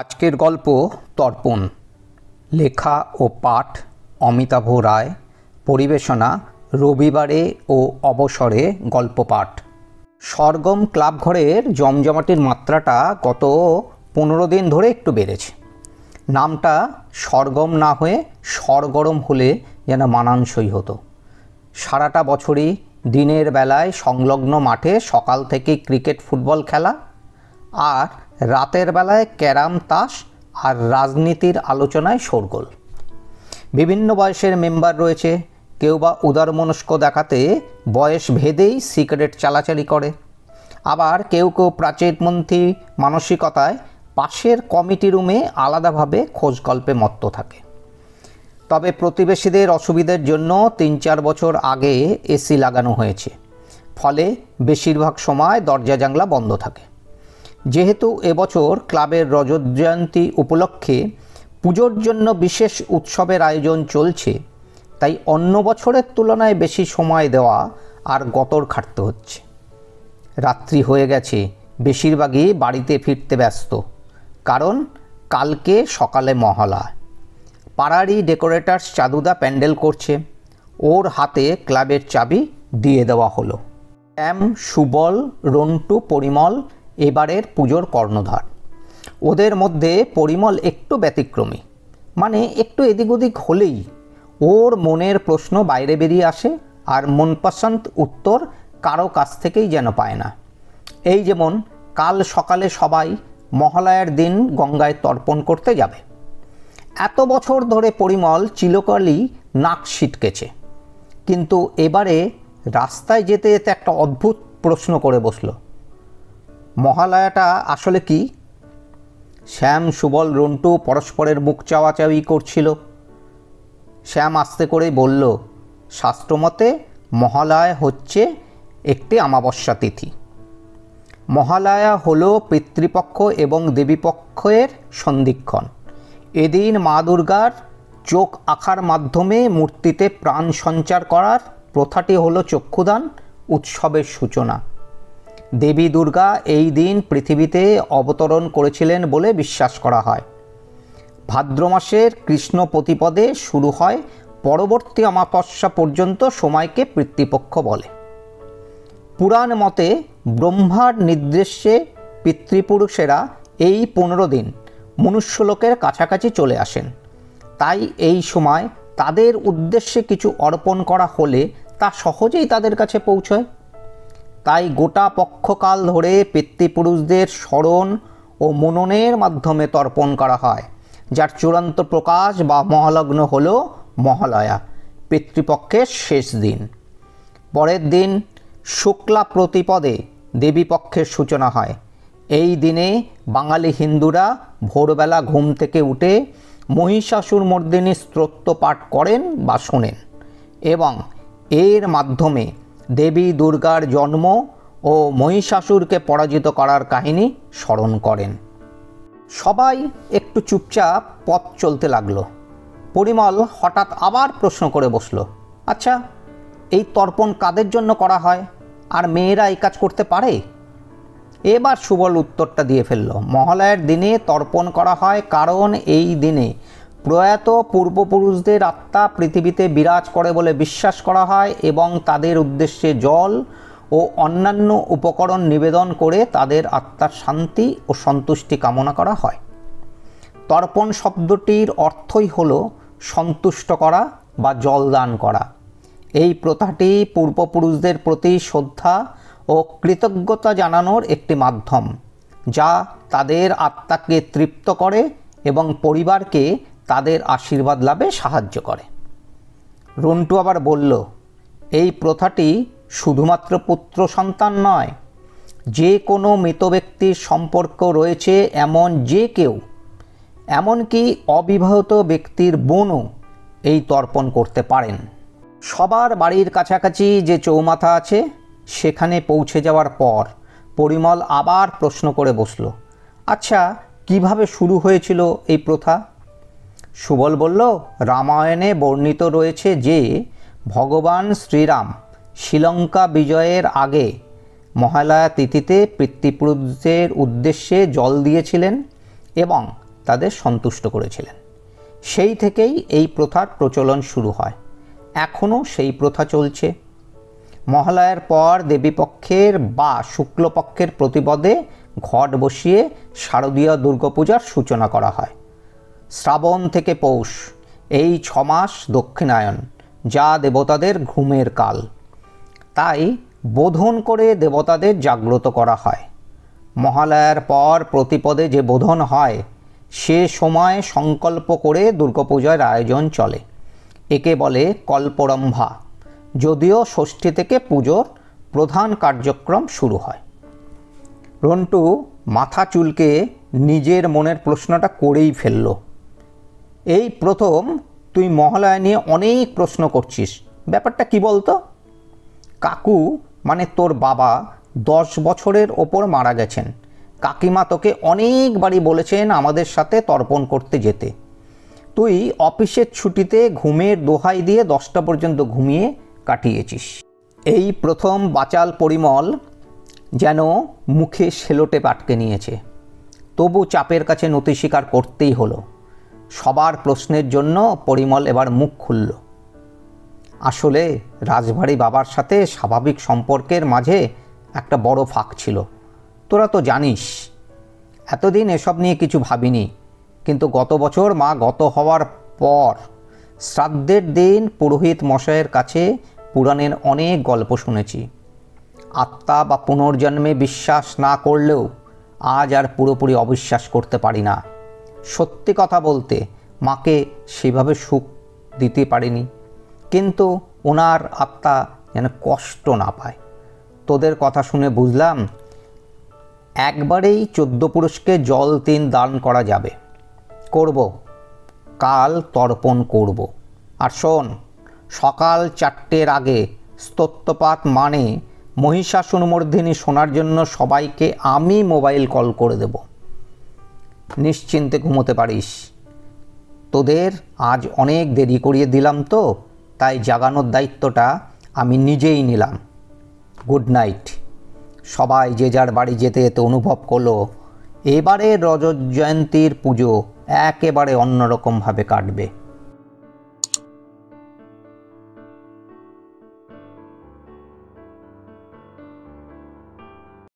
আজকের গল্প তর্পণ। লেখা ও পাঠ অমিতাভ রায়। পরিবেশনা রবিবারে ও অবসরে গল্প পাঠ। সরগম ক্লাব ঘরের জমজমাটির মাত্রাটা গত 15 দিন ধরে একটু বেড়েছে। নামটা সরগম না হয়ে সরগরম হলে যেন মানানসই হতো। সারাটা বছরই দিনের বেলায় সংলগ্ন মাঠে সকাল থেকে ক্রিকেট ফুটবল খেলা, আর রাতের বেলায় ক্যারাম তাস আর রাজনীতির আলোচনায় শোরগোল। বিভিন্ন বয়সের মেম্বার রয়েছে। কেউ বা উদারমনস্ক দেখাতে বয়স ভেদেই সিগারেট চালাচালি করে, আবার কেউ কেউ প্রাচীনপন্থী মানসিকতায় পাশের কমিটি রুমে আলাদাভাবে খোঁজ গল্পে মত্ত থাকে। তবে প্রতিবেশীদের অসুবিধার জন্য 3-4 বছর আগে এসি লাগানো হয়েছে, ফলে বেশিরভাগ সময় দরজা জানলা বন্ধ থাকে। যেহেতু এবছর ক্লাবের রজত জয়ন্তী উপলক্ষে পুজোর জন্য বিশেষ উৎসবের আয়োজন চলছে, তাই অন্য বছরের তুলনায় বেশি সময় দেওয়া আর গতর খাটতে হচ্ছে। রাত্রি হয়ে গেছে, বেশিরভাগই বাড়িতে ফিরতে ব্যস্ত, কারণ কালকে সকালে মহালয়া। পাড়ারই ডেকোরেটার্স চাঁদুদা প্যান্ডেল করছে, ওর হাতে ক্লাবের চাবি দিয়ে দেওয়া হলো। শ্যাম, সুবল, রন্টু, পরিমল এবারের পুজোর কর্ণধার। ওদের মধ্যে পরিমল একটু ব্যতিক্রমী, মানে একটু এদিক ওদিক হলেই ওর মনের প্রশ্ন বাইরে বেরিয়ে আসে, আর মনপসন্দ উত্তর কারো কাছ থেকেই যেন পায় না। এই যেমন কাল সকালে সবাই মহালয়ার দিন গঙ্গায় তর্পণ করতে যাবে। এত বছর ধরে পরিমল চিরকালই নাক ছিটকেছে, কিন্তু এবারে রাস্তায় যেতে যেতে একটা অদ্ভুত প্রশ্ন করে বসল, মহালয়াটা আসলে কি? শ্যাম, সুবল, রন্টু পরস্পরের মুখ চাওয়াচাওয়ি করছিল। শ্যাম আস্তে করেই বলল, শাস্ত্রমতে মহালয়া হচ্ছে একটি অমাবস্যা তিথি। মহালয়া হলো পিতৃপক্ষ এবং দেবীপক্ষের সন্ধিক্ষণ। এদিন মা দুর্গার চোখ আঁকার মাধ্যমে মূর্তিতে প্রাণ সঞ্চার করার প্রথাটি হলো চক্ষুদান উৎসবের সূচনা। দেবী দুর্গা এই দিন পৃথিবীতে অবতরণ করেছিলেন বলে বিশ্বাস করা হয়। ভাদ্র মাসের কৃষ্ণ প্রতিপদে শুরু হয়, পরবর্তী অমাবস্যা পর্যন্ত সময়কে পিতৃপক্ষ বলে। পুরাণ মতে ব্রহ্মার নির্দেশে পিতৃপুরুষেরা এই 15 দিন মনুষ্যলোকের কাছাকাছি চলে আসেন, তাই এই সময় তাদের উদ্দেশ্যে কিছু অর্পণ করা হলে তা সহজেই তাদের কাছে পৌঁছয়। তাই গোটা পক্ষকাল ধরে পিতৃপুরুষদের স্মরণ ও মননের মাধ্যমে তর্পণ করা হয়, যার চূড়ান্ত প্রকাশ বা মহালগ্ন হল মহালয়া, পিতৃপক্ষের শেষ দিন। পরের দিন শুক্লা প্রতিপদে দেবীপক্ষের সূচনা হয়। এই দিনে বাঙালি হিন্দুরা ভোরবেলা ঘুম থেকে উঠে মহিষাসুর মর্দিনী স্তোত্র পাঠ করেন বা শোনেন, এবং এর মাধ্যমে দেবী দুর্গার জন্ম ও মহিষাসুরকে পরাজিত করার কাহিনী স্মরণ করেন। সবাই একটু চুপচাপ পথ চলতে লাগলো। পরিমল হঠাৎ আবার প্রশ্ন করে বসল, আচ্ছা, এই তর্পণ কাদের জন্য করা হয়, আর মেয়েরা এই কাজ করতে পারে? এবার সুবল উত্তরটা দিয়ে ফেলল, মহালয়ার দিনে তর্পণ করা হয় কারণ এই দিনে প্রয়াত পূর্বপুরুষদের আত্মা পৃথিবীতে বিরাজ করে বলে বিশ্বাস করা হয়, এবং তাদের উদ্দেশ্যে জল ও অন্যান্য উপকরণ নিবেদন করে তাদের আত্মার শান্তি ও সন্তুষ্টি কামনা করা হয়। তর্পণ শব্দটির অর্থই হলো সন্তুষ্ট করা বা জলদান করা। এই প্রথাটি পূর্বপুরুষদের প্রতি শ্রদ্ধা ও কৃতজ্ঞতা জানানোর একটি মাধ্যম, যা তাদের আত্মাকে তৃপ্ত করে এবং পরিবারকে তাদের আশীর্বাদ লাভে সাহায্য করে। রন্টু আবার বলল, এই প্রথাটি শুধুমাত্র পুত্র সন্তান নয়, যে কোনো মৃত ব্যক্তির সম্পর্ক রয়েছে এমন যে কেউ, এমনকি অবিবাহিত ব্যক্তির বোনও এই তর্পণ করতে পারেন। সবার বাড়ির কাছাকাছি যে চৌমাথা আছে সেখানে পৌঁছে যাওয়ার পর পরিমল আবার প্রশ্ন করে বসল, আচ্ছা, কিভাবে শুরু হয়েছিল এই প্রথা? সুবল বলল, রামায়ণে বর্ণিত রয়েছে যে ভগবান শ্রীরাম শ্রীলঙ্কা বিজয়ের আগে মহালয়া তিথিতে পিতৃপুরুষদের উদ্দেশ্যে জল দিয়েছিলেন এবং তাদের সন্তুষ্ট করেছিলেন। সেই থেকেই এই প্রথার প্রচলন শুরু হয়। এখনও সেই প্রথা চলছে। মহালয়ার পর দেবীপক্ষের বা শুক্লপক্ষের প্রতিপদে ঘট বসিয়ে শারদীয় দুর্গাপূজার সূচনা করা হয়। শ্রাবণ থেকে পৌষ এই 6 মাস দক্ষিণায়ন, যা দেবতাদের ঘুমের কাল। তাই বোধন করে দেবতাদের জাগ্রত করা হয়। মহালয়ার পর প্রতিপদে যে বোধন হয়, সে সময় সংকল্প করে দুর্গাপূজার আয়োজন চলে। একে বলে কল্পরম্ভা, যদিও ষষ্ঠী থেকে পুজোর প্রধান কার্যক্রম শুরু হয়। রন্টু মাথা চুলকে নিজের মনের প্রশ্নটা করেই ফেলল। এই প্রথম তুই মহালয়া নিয়ে অনেক প্রশ্ন করছিস, ব্যাপারটা কি বলতো? কাকু মানে তোর বাবা 10 বছরের ওপর মারা গেছেন। কাকিমা তোকে অনেকবারই বলেছেন আমাদের সাথে তর্পণ করতে যেতে। তুই অফিসের ছুটিতে ঘুমের দোহাই দিয়ে 10টা পর্যন্ত ঘুমিয়ে কাটিয়েছিস। এই প্রথম বাচাল পরিমল যেন মুখে সেলোটেপ আটকে নিয়েছে। তবু চাপের কাছে নতি স্বীকার করতেই হলো। সবার প্রশ্নের জন্য পরিমল এবার মুখ খুলল। আসলে রাজবাড়ি বাবার সাথে স্বাভাবিক সম্পর্কের মাঝে একটা বড় ফাঁক ছিল, তোরা তো জানিস। এতদিন এসব নিয়ে কিছু ভাবিনি, কিন্তু গত বছর মা গত হওয়ার পর শ্রাদ্ধের দিন পুরোহিত মশাইয়ের কাছে পুরাণের অনেক গল্প শুনেছি। আত্মা বা পুনর্জন্মে বিশ্বাস না করলেও আজ আর পুরোপুরি অবিশ্বাস করতে পারি না। সত্যি কথা বলতে মাকে সেভাবে সুখ দিতে পারিনি, কিন্তু ওনার আত্মা যেন কষ্ট না পায়। তোদের কথা শুনে বুঝলাম একবারেই 14 পুরুষকে জল 3 দান করা যাবে। করব, কাল তর্পণ করব। আর শোন, সকাল 4টের আগে স্তোত্রপাঠ মানে মহিষাসুরমর্দিনী শোনার জন্য সবাইকে আমি মোবাইল কল করে দেব। নিশ্চিন্তে ঘুমোতে পারিস। তোদের আজ অনেক দেরি করিয়ে দিলাম তো, তাই জাগানোর দায়িত্বটা আমি নিজেই নিলাম। Good night. সবাই যে যার বাড়ি যেতে যেতে অনুভব করলো এবারে রজত জয়ন্তীর পুজো একেবারে অন্যরকমভাবে কাটবে।